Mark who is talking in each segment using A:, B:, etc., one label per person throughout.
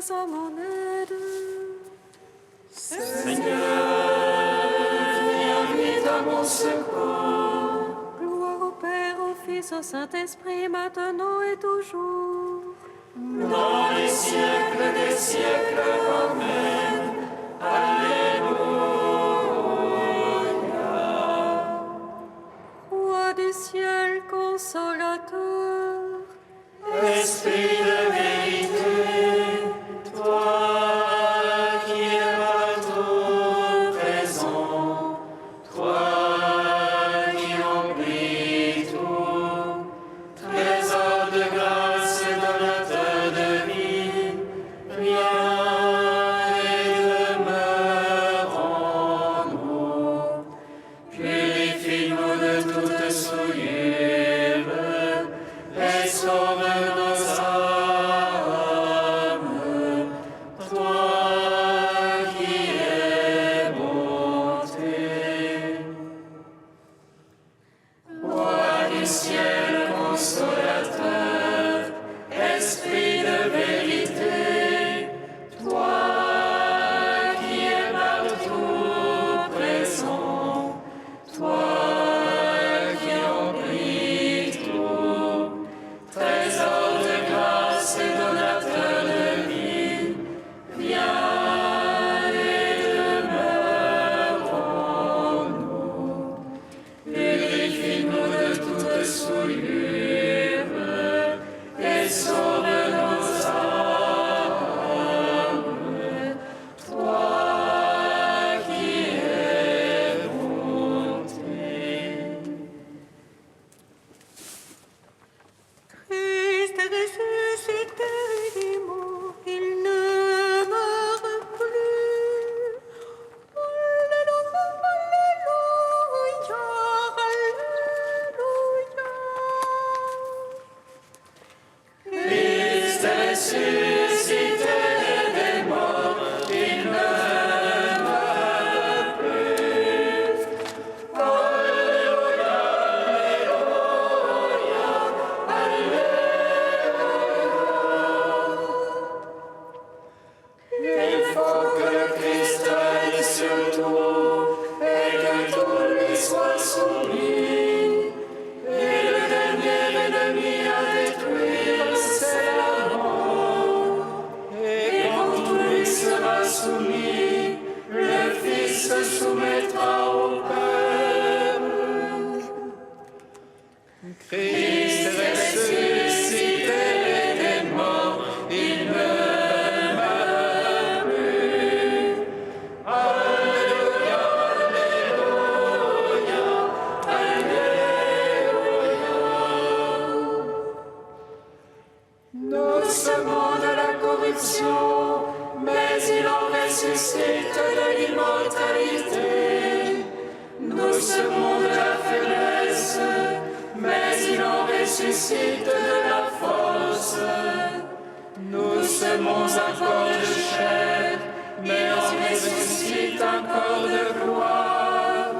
A: viens à mon aide.
B: Seigneur, viens vite à mon secours.
A: Gloire au Père, au Fils, au Saint-Esprit, maintenant et toujours.
B: Dans les siècles des siècles, Amen. Alléluia.
A: Roi du ciel, consolateur,
B: Esprit de vérité, toi qui es partout présent, toi qui emplis tout, trésor de grâce et donateur de vie, viens et demeure en nous. Purifie-nous de toute souillure et sauve nos âmes, toi qui es bonté. Roi du ciel consolateur, Esprit de vérité, toi qui es partout présent, toi qui emplis tout, trésor de grâce et donateur de vie, viens et demeure en nous. Purifie-nous de toute souillure et sauve nos âmes, toi qui es bonté.
A: Christ est ressuscité des morts, il ne meurt plus. Alléluia, alléluia.
B: Christ est ressuscité des morts, il ne meurt plus. Alléluia, alléluia, alléluia. Il faut que le Christ règne sur tout et que tout lui soit soumis. Et le dernier ennemi à détruire, c'est la mort. Et quand tout lui sera soumis, le Fils se soumettra au Père. Christ est ressuscité des morts, il ne meurt plus. Alléluia, alléluia, alléluia. Nous semons de la corruption, mais il en ressuscite de l'immortalité. Nous semons de la faiblesse, mais il en ressuscite de la force. Nous semons un corps de chair, mais en ressuscite un corps de gloire.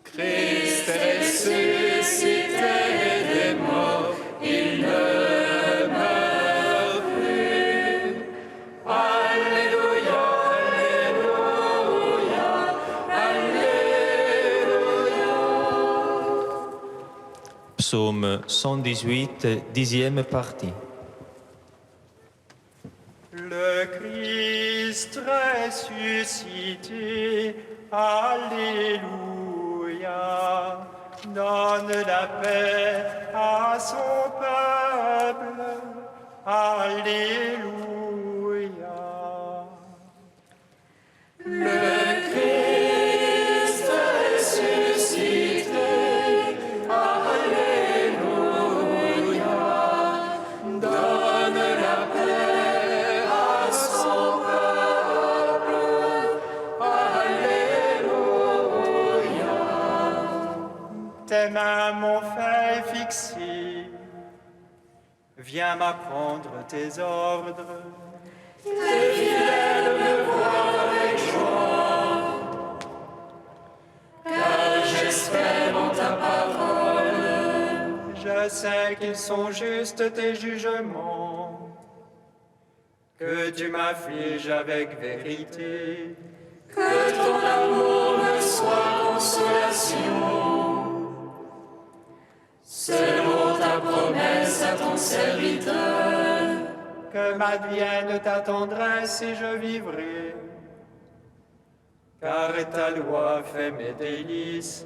B: Christ est ressuscité des morts, il ne meurt plus. Alléluia, alléluia, alléluia.
C: Psaume 118, 10e partie.
D: Le Christ ressuscité, Alléluia, donne la paix à son peuple, Alléluia.
B: Le Christ ressuscité, alléluia, donne la paix à son peuple, alléluia.
D: Tes mains m'ont fait fixer, viens m'apprendre tes ordres.
B: Les fidèles me voient avec joie, car j'espère en ta parole.
D: Je sais qu'ils sont justes tes jugements. que tu m'affliges avec vérité.
B: Que ton amour me soit consolation. Selon ta promesse à ton serviteur.
D: Que m'advienne ta tendresse et je vivrai. Car ta loi fait mes délices.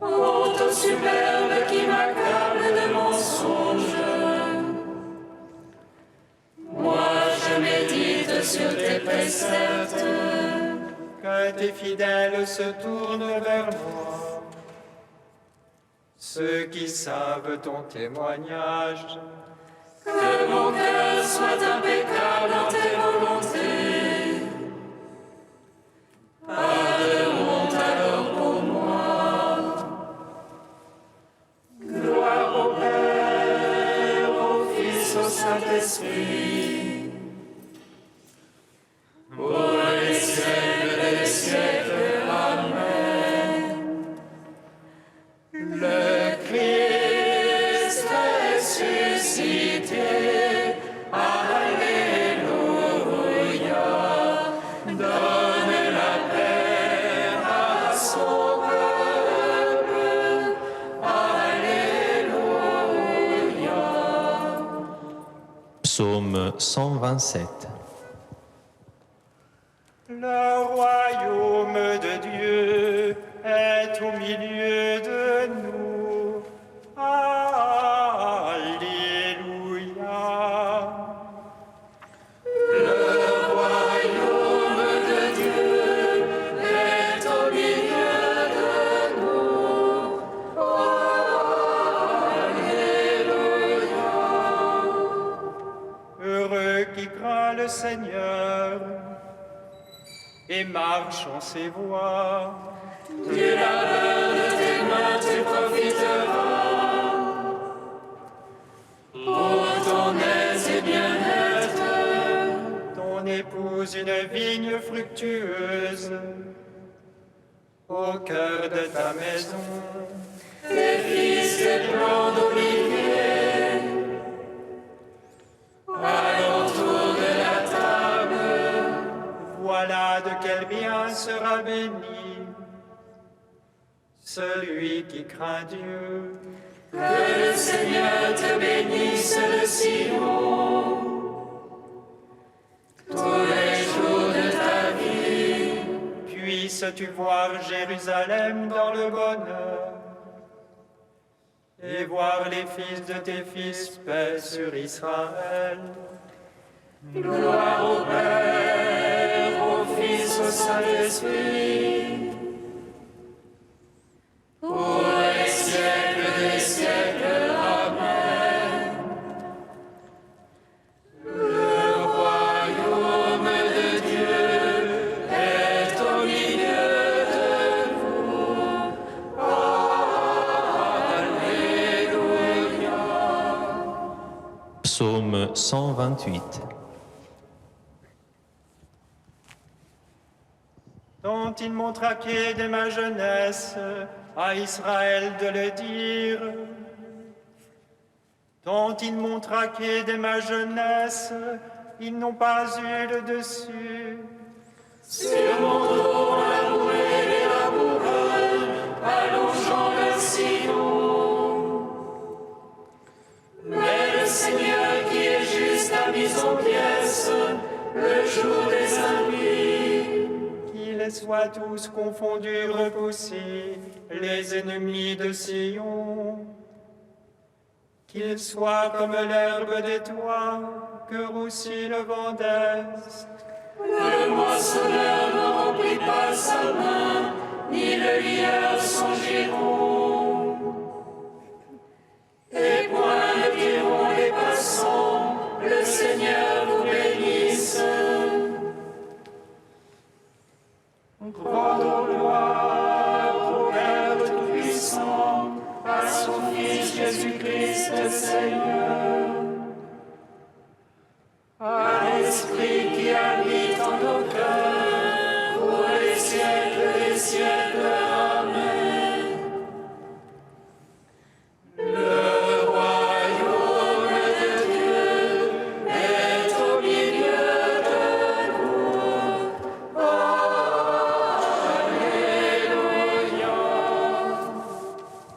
B: Honte au superbe qui m'accable de mensonges. Moi je médite sur tes préceptes.
D: Que tes fidèles se tournent vers moi. Ceux qui savent ton témoignage.
B: Que mon cœur soit impeccable en tes volontés. Pas de honte alors pour moi.
D: Gloire au Père, au Fils, au Saint-Esprit.
B: Pour les siècles des siècles. Amen.
D: Le Christ est suscité. Alléluia. Donne la paix à son peuple. Alléluia.
C: Psaume 127.
D: Le royaume de Dieu est au milieu de nous. Alléluia.
B: Le royaume de Dieu est au milieu de nous. Alléluia.
D: Heureux qui craint le Seigneur et marche en ses voies.
B: Du labeur de tes mains tu profiteras. Pour ton aise et bien-être.
D: Ton épouse une vigne fructueuse au cœur de ta maison.
B: Tes fils des plants d'olivier. Alentour de la table.
D: Voilà de quel bien sera béni celui qui craint Dieu.
B: Que le Seigneur te bénisse de Sion. Tous les jours de ta vie.
D: Puisses-tu voir Jérusalem dans le bonheur et voir les fils de tes fils, paix sur Israël.
B: Gloire au Père, au Fils, au Saint-Esprit. Pour les siècles des siècles. Amen. Le royaume de Dieu est au milieu de vous. Alléluia.
C: Psaume 128.
D: Dont ils m'ont traqué dès ma jeunesse, à Israël de le dire. Dont ils m'ont traqué dès ma jeunesse, ils n'ont pas eu le dessus.
B: Sur mon dos, la bouée des laboureurs, allongeant le sillon. Mais le Seigneur qui est juste a mis en pièces le jour des impies.
D: Qu'ils soient tous confondus, repoussés, les ennemis de Sion. Qu'ils soient comme l'herbe des toits, que roussit le vent d'est.
B: Le moissonneur ne remplit pas sa main, ni le lieur son giron. Et point ne diront les passants, le Seigneur vous bénisse.
D: Rendons gloire au Père Tout-Puissant, à son Fils Jésus-Christ le Seigneur, à l'Esprit qui habite en nos cœurs, pour les siècles des siècles. Amen. Le royaume de Dieu est au milieu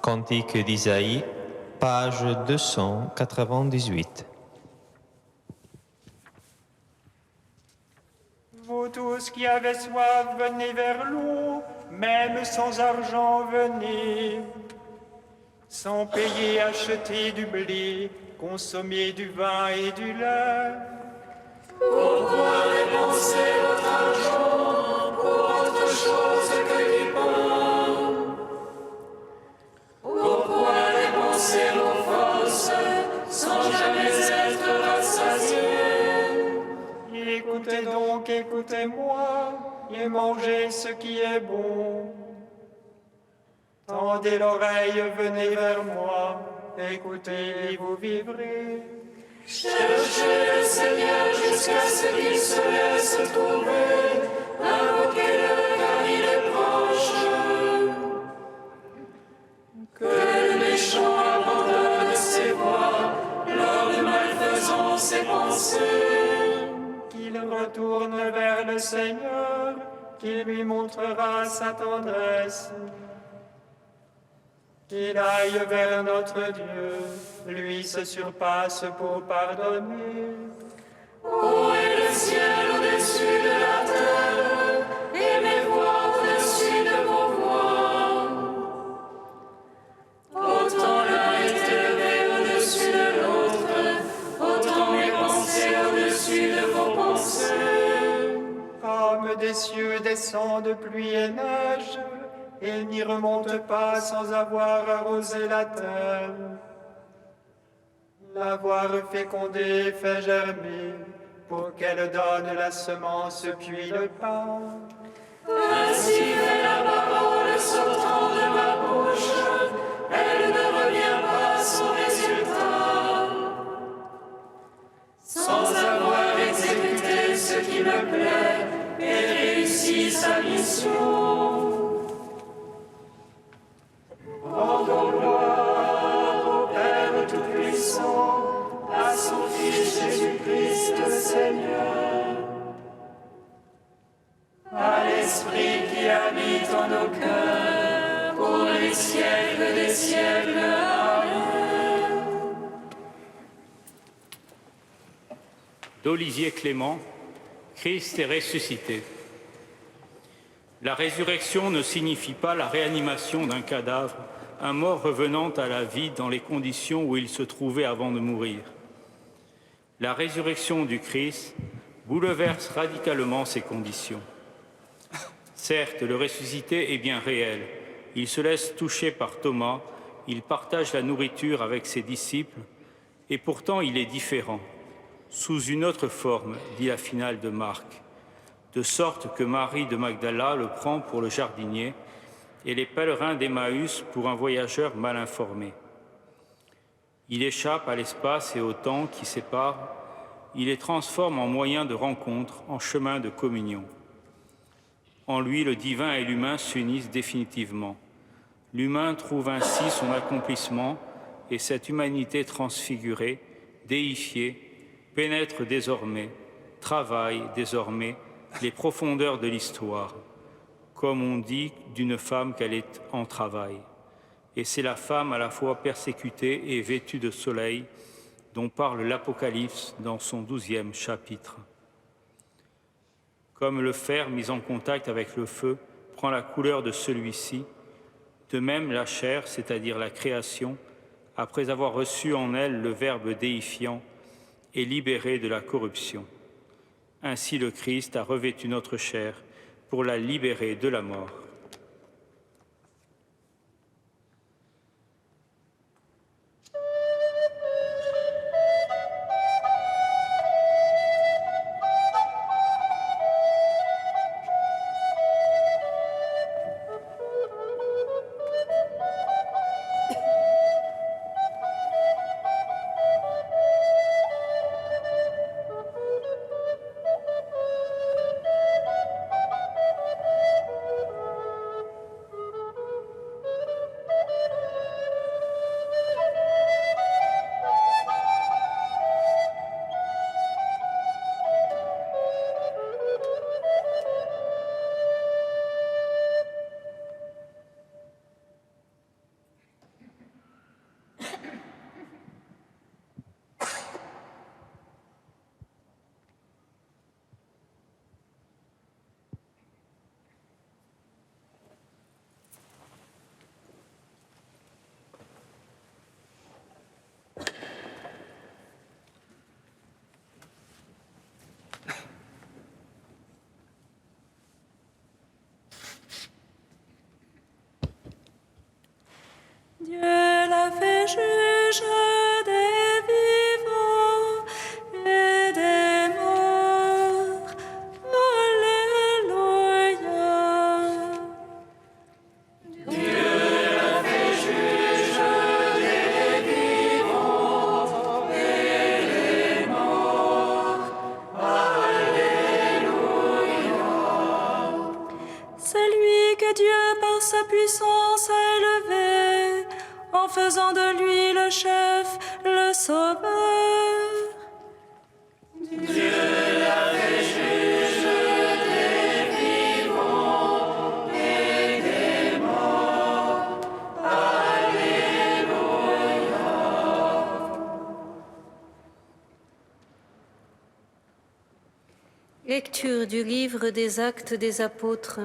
C: Cantique d'Isaïe, page 298.
D: Vous tous qui avez soif, venez vers l'eau, même sans argent, venez. Sans payer, achetez du blé, consommez du vin et du lait.
B: Pourquoi dépenser votre argent pour autre chose que du pain? Pourquoi dépenser vos forces sans jamais être rassasiés?
D: Écoutez donc, écoutez-moi, et mangez ce qui est bon. Tendez l'oreille, venez vers moi, écoutez et vous vivrez.
B: Cherchez le Seigneur jusqu'à ce qu'il se laisse trouver. Invoquez-le car il est proche. Que le méchant abandonne ses voies, lors de malfaisance ses pensées.
D: Qu'il retourne vers le Seigneur, qui lui montrera sa tendresse. Qu'il aille vers notre Dieu, lui se surpasse pour pardonner.
B: Ô est le ciel au-dessus de la terre, et mes voix au-dessus de vos voix. Autant l'un est élevé au-dessus de l'autre, autant mes pensées au-dessus de vos pensées.
D: Comme des cieux descendent pluie et neige, et n'y remonte pas sans avoir arrosé la terre. L'avoir fécondée fait germer, pour qu'elle donne la semence puis le pain.
B: Ainsi fait la parole sortant de ma bouche, elle ne revient pas sans résultat. Sans avoir exécuté ce qui me plaît et réussi sa mission.
D: Rendons gloire au Père Tout-Puissant, à son Fils Jésus-Christ le Seigneur,
B: À l'Esprit qui habite en nos cœurs, pour les siècles des siècles. Amen.
E: D'Olivier Clément, Christ est ressuscité. La résurrection ne signifie pas la réanimation d'un cadavre, un mort revenant à la vie dans les conditions où il se trouvait avant de mourir. La résurrection du Christ bouleverse radicalement ces conditions. Certes, le ressuscité est bien réel. Il se laisse toucher par Thomas, il partage la nourriture avec ses disciples, et pourtant il est différent, sous une autre forme, dit la finale de Marc, de sorte que Marie de Magdala le prend pour le jardinier et les pèlerins d'Emmaüs pour un voyageur mal informé. Il échappe à l'espace et au temps qui séparent, il les transforme en moyens de rencontre, en chemin de communion. En lui, le divin et l'humain s'unissent définitivement. L'humain trouve ainsi son accomplissement et cette humanité transfigurée, déifiée, pénètre désormais, travaille désormais les profondeurs de l'histoire, comme on dit d'une femme qu'elle est en travail. Et c'est la femme à la fois persécutée et vêtue de soleil dont parle l'Apocalypse dans son 12e chapitre. Comme le fer mis en contact avec le feu prend la couleur de celui-ci, de même la chair, c'est-à-dire la création, après avoir reçu en elle le Verbe déifiant, est libérée de la corruption. Ainsi le Christ a revêtu notre chair pour la libérer de la mort.
A: Dieu l'a fait juge des vivants et des morts. Alléluia. C'est lui que Dieu, par sa puissance, a élevé, en faisant de lui le chef, le sauveur. Lecture du livre des Actes des Apôtres.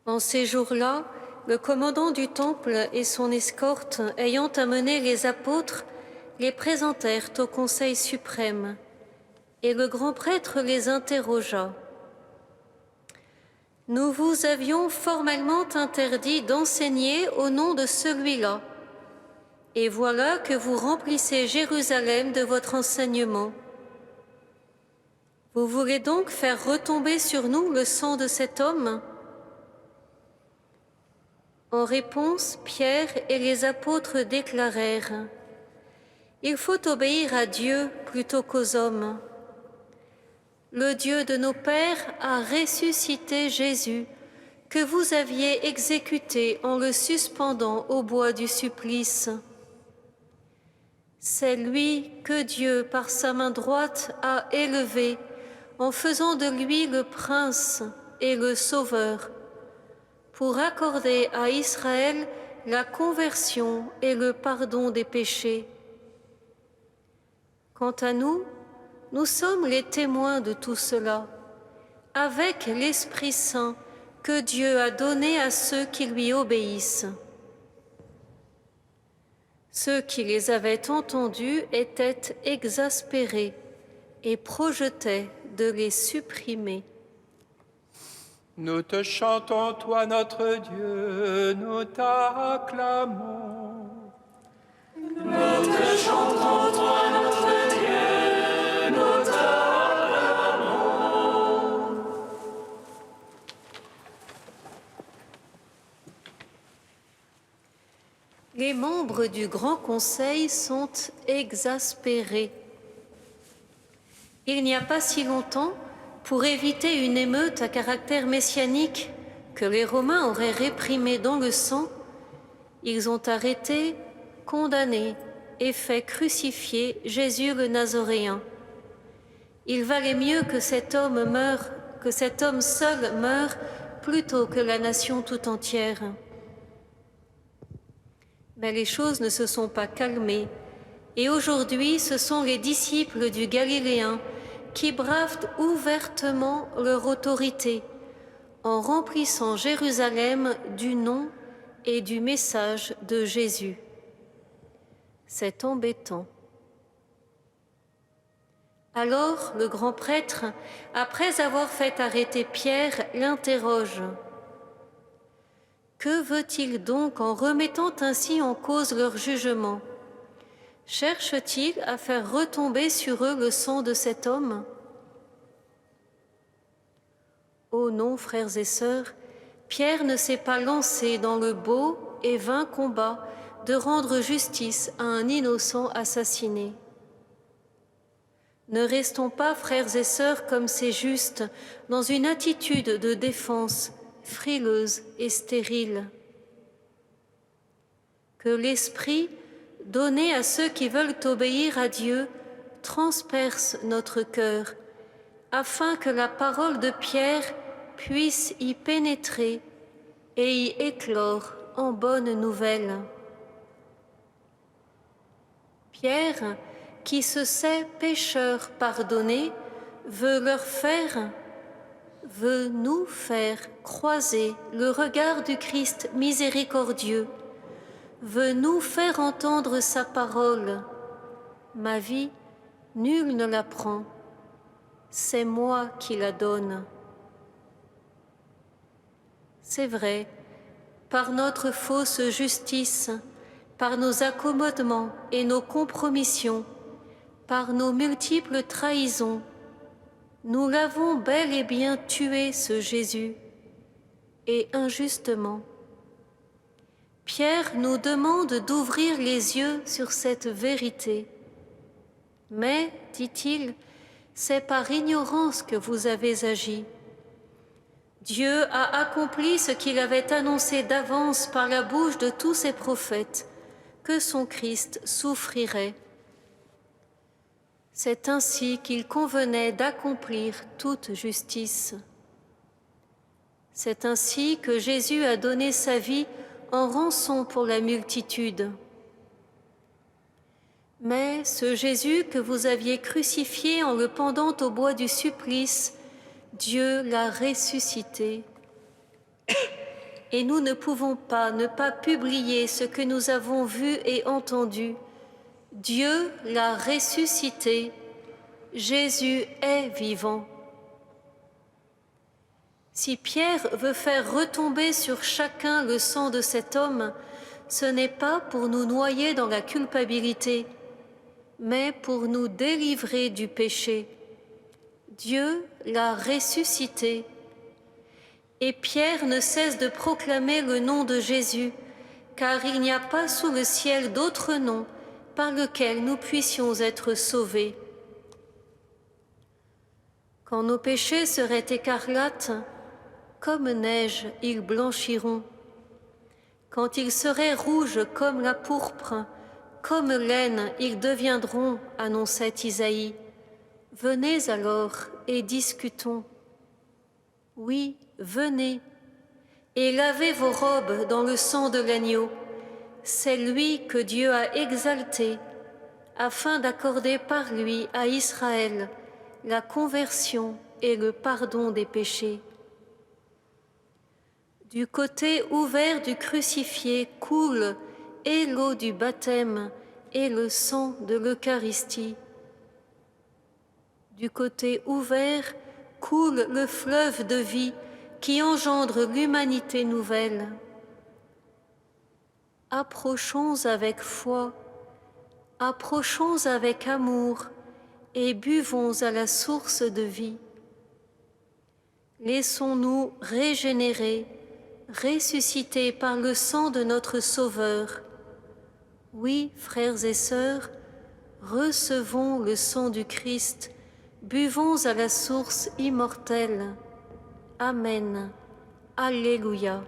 A: En ces jours-là, le commandant du temple et son escorte, ayant amené les apôtres, les présentèrent au Conseil suprême, et le grand prêtre les interrogea. « Nous vous avions formellement interdit d'enseigner au nom de celui-là, et voilà que vous remplissez Jérusalem de votre enseignement. Vous voulez donc faire retomber sur nous le sang de cet homme ?» En réponse, Pierre et les apôtres déclarèrent « Il faut obéir à Dieu plutôt qu'aux hommes. Le Dieu de nos pères a ressuscité Jésus, que vous aviez exécuté en le suspendant au bois du supplice. C'est lui que Dieu, par sa main droite, a élevé, en faisant de lui le prince et le sauveur, pour accorder à Israël la conversion et le pardon des péchés. Quant à nous, nous sommes les témoins de tout cela, avec l'Esprit Saint que Dieu a donné à ceux qui lui obéissent. » Ceux qui les avaient entendus étaient exaspérés et projetaient de les supprimer.
D: Nous te chantons, toi notre Dieu, nous t'acclamons.
B: Nous te chantons, toi notre Dieu, nous t'acclamons.
A: Les membres du Grand Conseil sont exaspérés. Il n'y a pas si longtemps, pour éviter une émeute à caractère messianique que les Romains auraient réprimée dans le sang, ils ont arrêté, condamné et fait crucifier Jésus le Nazoréen. Il valait mieux que cet homme seul meure plutôt que la nation tout entière. Mais les choses ne se sont pas calmées, et aujourd'hui ce sont les disciples du Galiléen qui bravent ouvertement leur autorité en remplissant Jérusalem du nom et du message de Jésus. C'est embêtant. Alors le grand prêtre, après avoir fait arrêter Pierre, l'interroge. Que veut-il donc en remettant ainsi en cause leur jugement ? Cherche-t-il à faire retomber sur eux le sang de cet homme ? Oh non, frères et sœurs, Pierre ne s'est pas lancé dans le beau et vain combat de rendre justice à un innocent assassiné. Ne restons pas, frères et sœurs, comme c'est juste, dans une attitude de défense frileuse et stérile. Que l'Esprit, donné à ceux qui veulent obéir à Dieu, transperce notre cœur, afin que la parole de Pierre puisse y pénétrer et y éclore en bonne nouvelle. Pierre, qui se sait pécheur pardonné, veut nous faire croiser le regard du Christ miséricordieux, veut nous faire entendre sa parole. Ma vie, nul ne la prend, c'est moi qui la donne. C'est vrai, par notre fausse justice, par nos accommodements et nos compromissions, par nos multiples trahisons, nous l'avons bel et bien tué, ce Jésus, et injustement. Pierre nous demande d'ouvrir les yeux sur cette vérité. Mais, dit-il, c'est par ignorance que vous avez agi. Dieu a accompli ce qu'il avait annoncé d'avance par la bouche de tous ses prophètes, que son Christ souffrirait. C'est ainsi qu'il convenait d'accomplir toute justice. C'est ainsi que Jésus a donné sa vie en rançon pour la multitude. Mais ce Jésus que vous aviez crucifié en le pendant au bois du supplice, Dieu l'a ressuscité. Et nous ne pouvons pas ne pas publier ce que nous avons vu et entendu. Dieu l'a ressuscité. Jésus est vivant. Si Pierre veut faire retomber sur chacun le sang de cet homme, ce n'est pas pour nous noyer dans la culpabilité, mais pour nous délivrer du péché. Dieu l'a ressuscité. Et Pierre ne cesse de proclamer le nom de Jésus, car il n'y a pas sous le ciel d'autre nom par lequel nous puissions être sauvés. Quand nos péchés seraient écarlates, comme neige, ils blanchiront. Quand ils seraient rouges comme la pourpre, comme laine, ils deviendront, annonçait Isaïe. Venez alors et discutons. Oui, venez, et lavez vos robes dans le sang de l'agneau. C'est lui que Dieu a exalté, afin d'accorder par lui à Israël la conversion et le pardon des péchés. Du côté ouvert du crucifié coule et l'eau du baptême et le sang de l'Eucharistie. Du côté ouvert coule le fleuve de vie qui engendre l'humanité nouvelle. Approchons avec foi, approchons avec amour et buvons à la source de vie. Laissons-nous régénérer, ressuscités par le sang de notre Sauveur. Oui, frères et sœurs, recevons le sang du Christ, buvons à la source immortelle. Amen. Alléluia.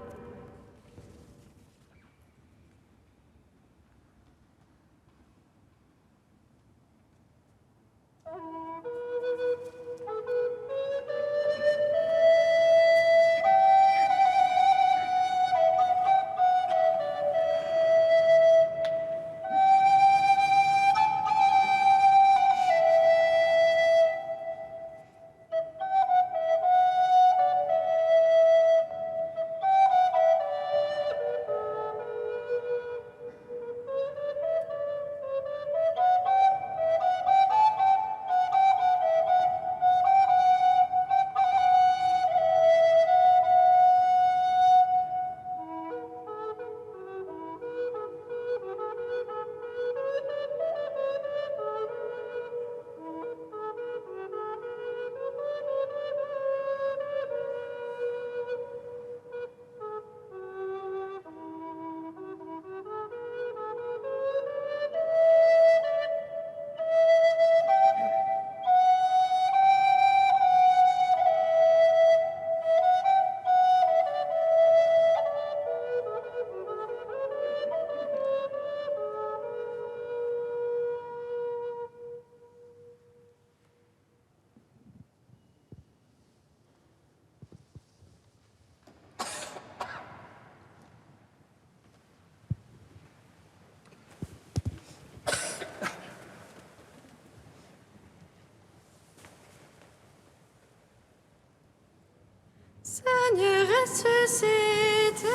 F: Seigneur ressuscité,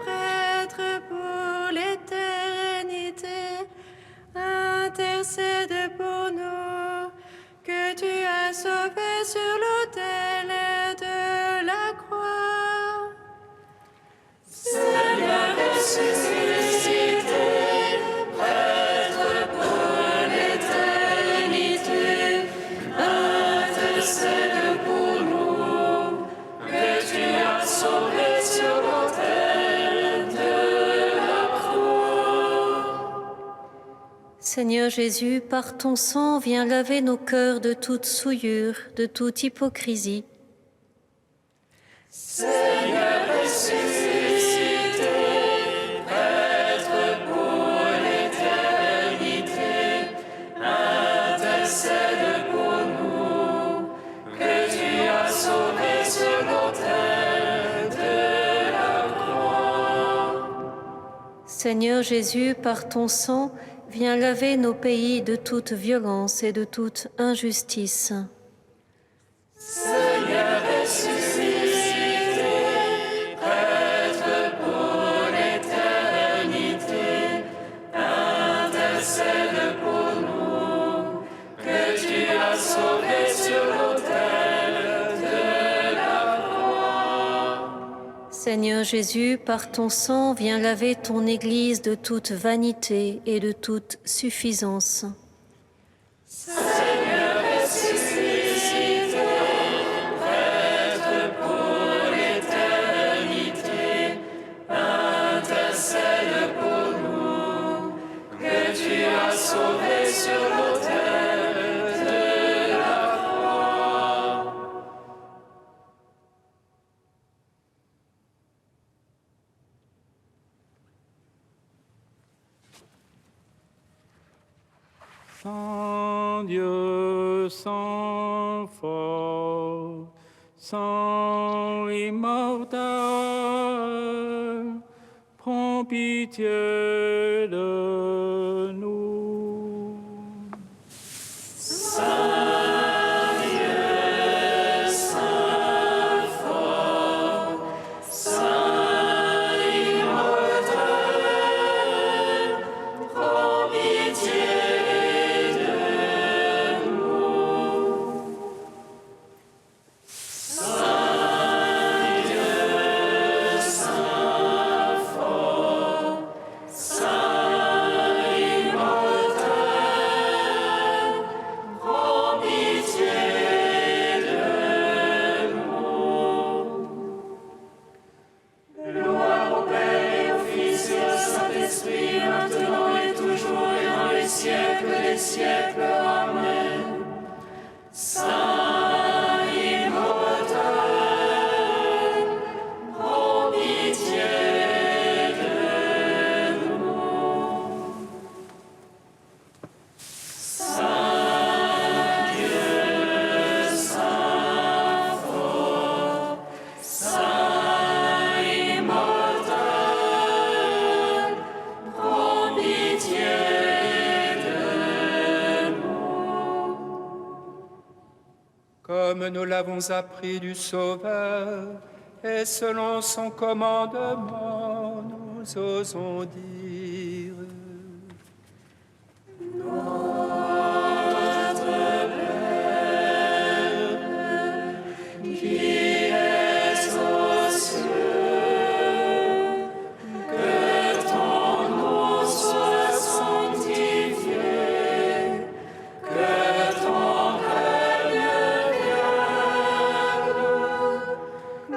F: prêtre pour l'éternité, intercède pour nous, que tu as sauvés sur l'autel de la croix.
B: ressuscité, prêtre pour l'éternité, intercède pour nous, que tu as sauvé sur l'autel de la croix.
A: Seigneur Jésus, par ton sang, viens laver nos cœurs de toute souillure, de toute hypocrisie.
B: Seigneur ressuscité, prêtre pour l'éternité, intercède pour nous, que tu as sauvé sur l'autel de la croix.
A: Seigneur Jésus, par ton sang, viens laver nos pays de toute violence et de toute injustice.
B: Seigneur ressuscité, prêtre pour l'éternité, intercède pour nous, que tu as sauvé sur l'autel de la croix.
A: Seigneur Jésus, par ton sang, viens laver ton Église de toute vanité et de toute suffisance.
B: Seigneur ressuscité, prêtre pour l'éternité, intercède pour nous, que tu as sauvé sur l'autel de la croix.
E: Saint Dieu, Saint fort, Saint immortel, prends pitié de nous.
B: Gloire au Père et au Fils et au Saint-Esprit, maintenant et toujours et dans les siècles des siècles. Amen. Saint immortel, prends pitié de nous. Saint Dieu, Saint fort, Saint immortel, prends pitié de nous.
D: Comme nous l'avons appris du Sauveur, et selon son commandement, nous osons dire.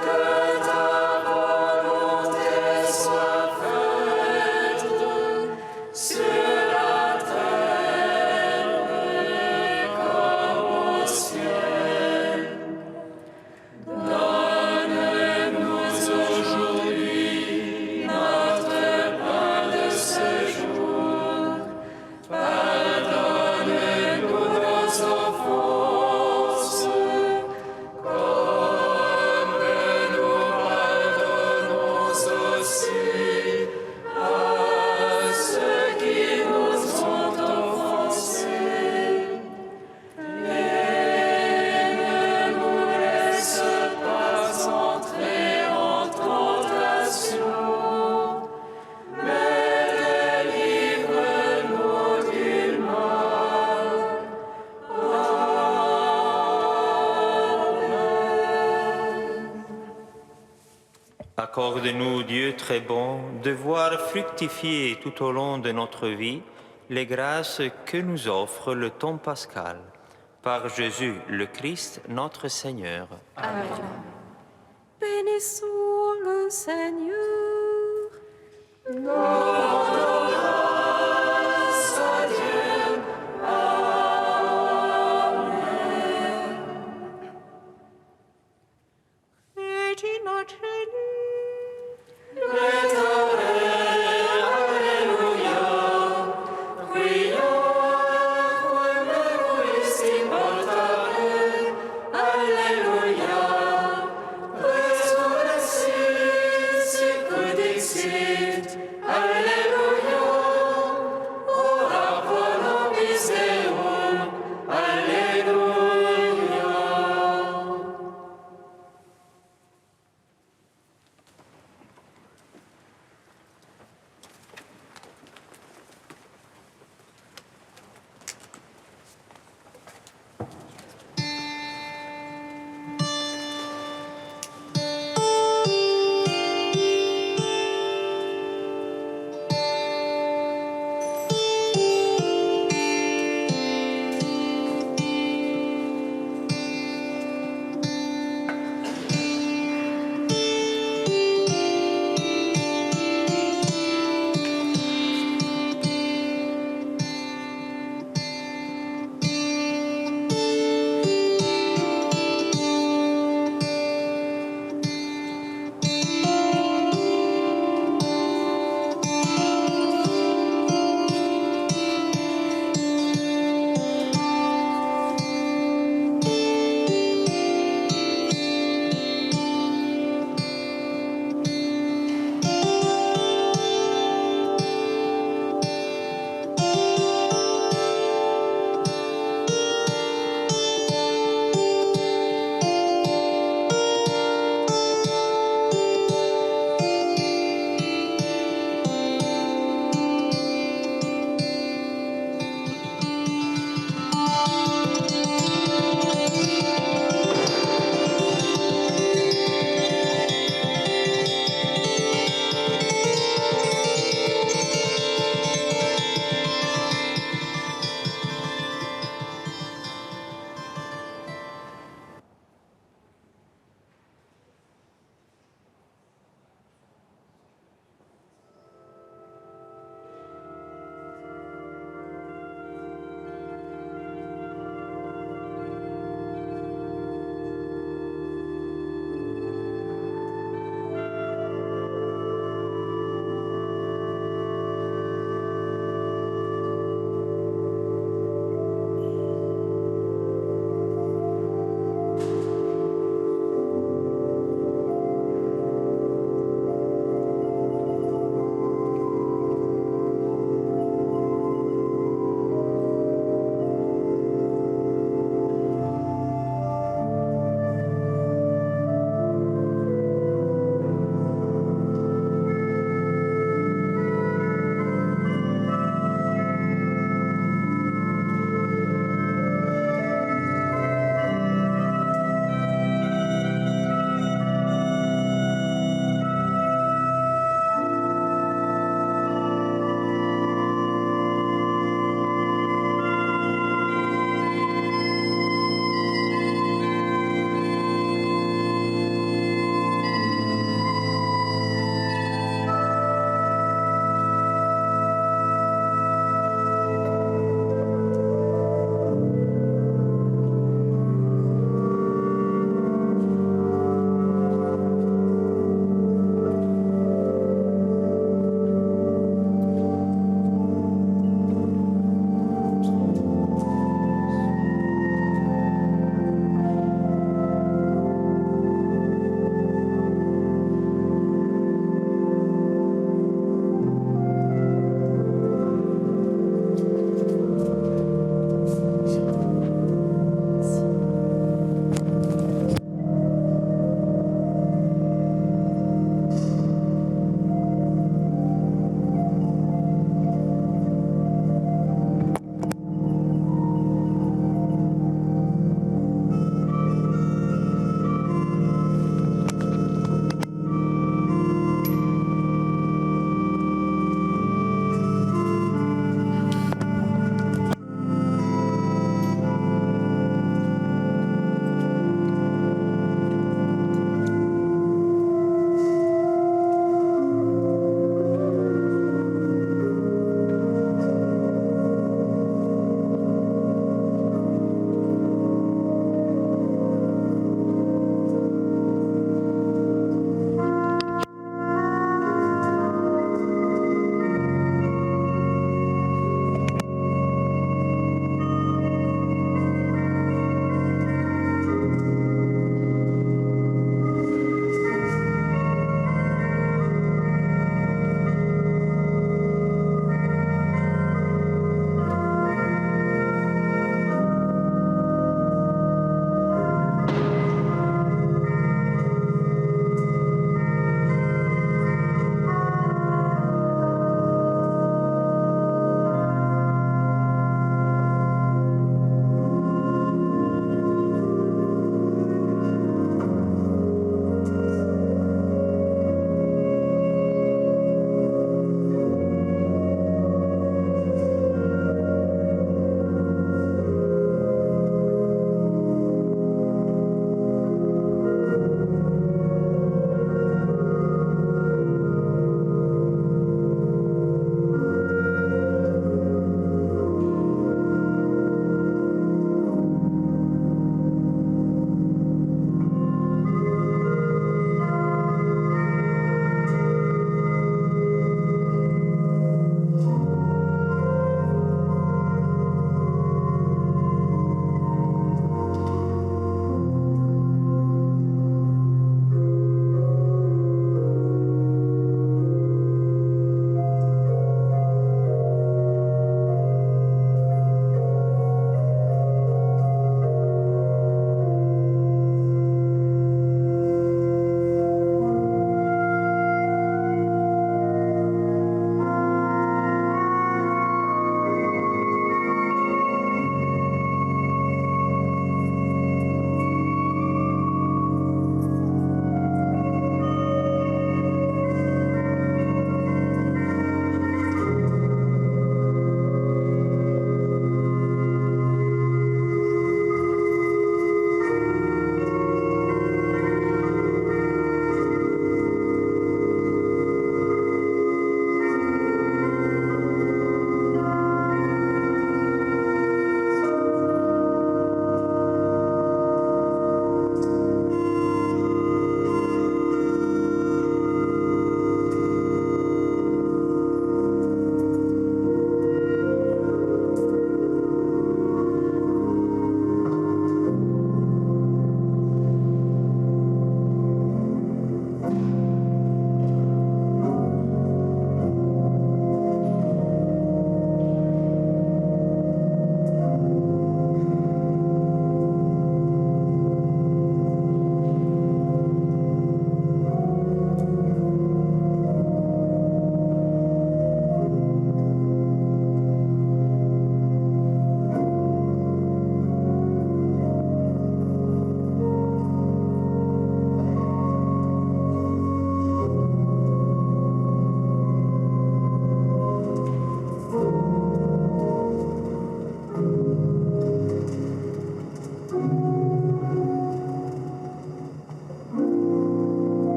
B: Que ta volonté soit faite
C: Accorde-nous, Dieu très bon, de voir fructifier tout au long de notre vie les grâces que nous offre le temps pascal. Par Jésus le Christ, notre Seigneur.
F: Amen.
A: Bénissons le Seigneur.
B: Notre